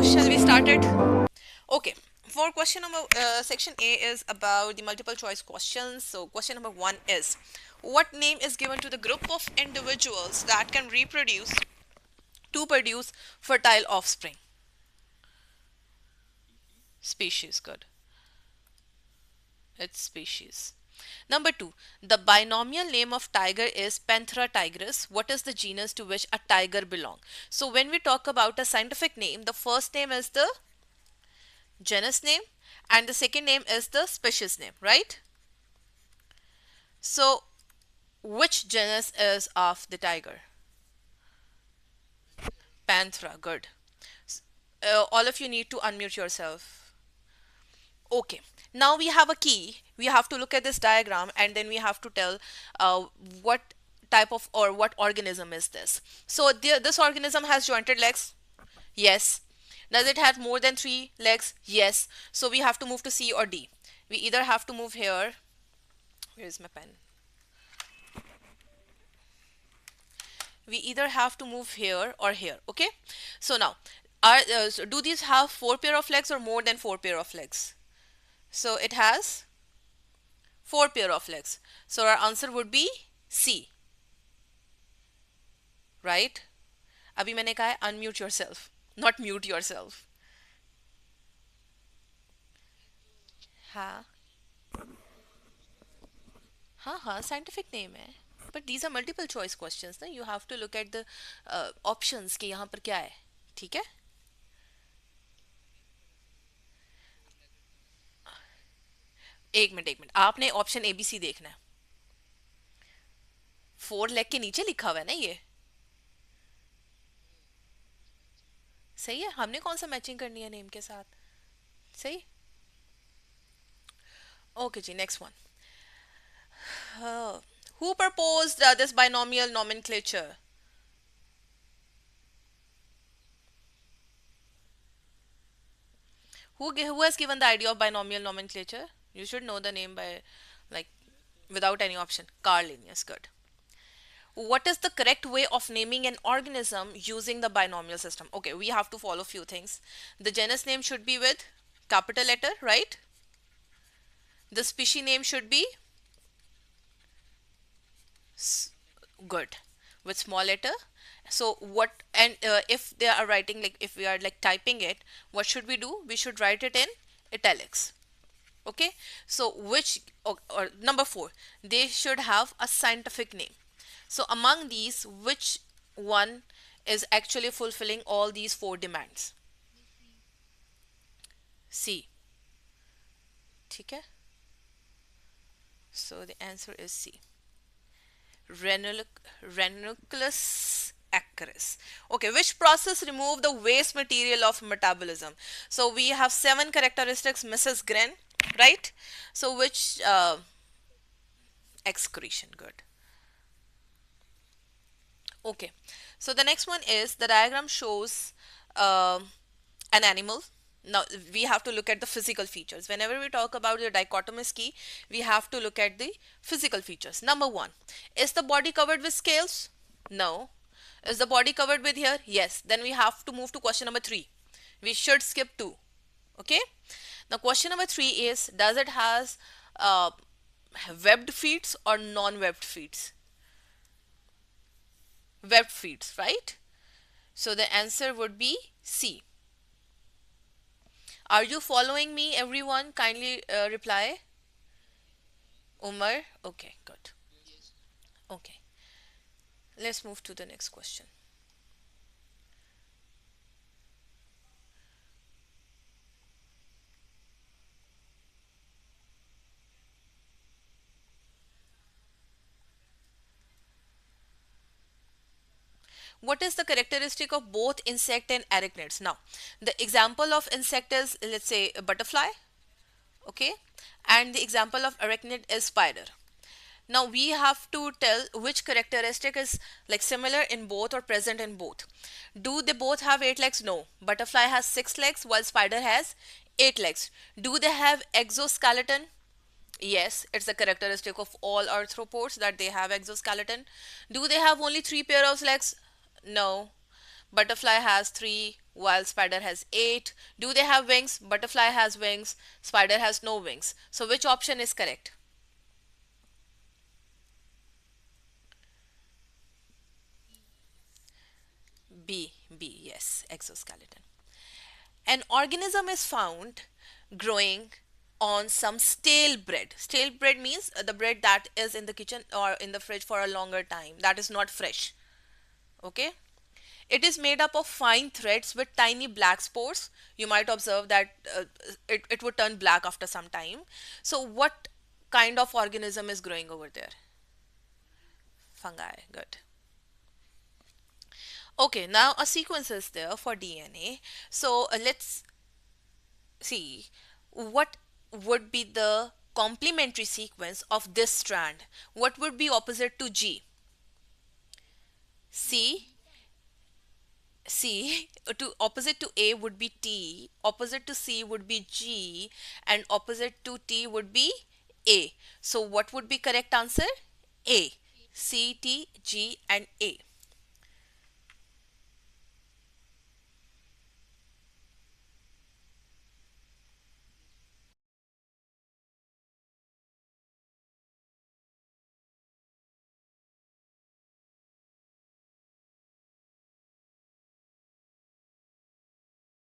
shall we start it? Okay. For question number section A is about the multiple choice questions. So question number 1 is, what name is given to the group of individuals that can reproduce to produce fertile offspring? Species. Good. It's species. Number 2, the binomial name of tiger is Panthera tigris. What is the genus to which a tiger belong? So when we talk about a scientific name, the first name is the genus name and the second name is the species name, right? So which genus is of the tiger? Panthera. Good. All of you need to unmute yourself. Okay, now we have a key. We have to look at this diagram and then we have to tell uh, what type of or what organism is this. So this organism has jointed legs. Yes. Does it have more than 3 legs? Yes. So we have to move to C or D. We either have to move here. Where is my pen? We either have to move here or here. Okay. So now, so do these have 4 pair of legs or more than 4 pair of legs? So it has 4 pair of legs. So our answer would be C. Right? अभी मैंने कहा है unmute yourself, not mute yourself. हाँ हाँ हाँ scientific name है. But these are multiple choice questions ना. You have to look at the options कि यहाँ पर क्या है. ठीक है? एक मिनट आपने ऑप्शन ए बी सी देखना है. 4 लेग के नीचे लिखा हुआ है ना ये. सही है. हमने कौन सा मैचिंग करनी है नेम के साथ. सही. Okay ji, next one. Who proposed this binomial nomenclature? Who has given the idea of binomial nomenclature? You should know the name by, like, without any option. Carl Linnaeus. Good. What is the correct way of naming an organism using the binomial system? Okay, we have to follow few things. The genus name should be with capital letter, right? The species name should be good with small letter. So what, and if they are writing, like if we are like typing it, what should we do? We should write it in italics. Okay, so which or number 4, they should have a scientific name. So among these, which one is actually fulfilling all these 4 demands? C. ठीक है? So the answer is C. Ranunculus acris. Okay, which process remove the waste material of metabolism? So we have 7 characteristics, Mrs. Gren, right? So which excretion. Good. Okay, so the next one is the diagram shows an animal. Now we have to look at the physical features. Whenever we talk about the dichotomous key, we have to look at the physical features. Number 1, is the body covered with scales? No. Is the body covered with hair? Yes. Then we have to move to question number 3. We should skip 2. Okay. Now question number 3 is, does it has webbed feet or non-webbed feet? Webbed feet, right? So the answer would be C. Are you following me, everyone? Kindly reply. Umar? Okay, good. Okay. Let's move to the next question. What is the characteristic of both insect and arachnids? Now, the example of insect is, let's say, a butterfly, okay, and the example of arachnid is spider. Now we have to tell which characteristic is like similar in both or present in both. Do they both have 8 legs? No. Butterfly has 6 legs while spider has 8 legs. Do they have exoskeleton? Yes, it's a characteristic of all arthropods that they have exoskeleton. Do they have only 3 pair of legs? No. Butterfly has 3 while spider has 8. Do they have wings? Butterfly has wings, spider has no wings. So which option is correct? B, yes, exoskeleton. An organism is found growing on some stale bread. Stale bread means the bread that is in the kitchen or in the fridge for a longer time, that is not fresh. Okay. It is made up of fine threads with tiny black spores. You might observe that it would turn black after some time. So what kind of organism is growing over there? Fungi. Good. Okay, now a sequence is there for DNA. So let's see what would be the complementary sequence of this strand. What would be opposite to G? C. C to opposite to A would be T, opposite to C would be G, and opposite to T would be A. So what would be correct answer? A. C, T, G, and A.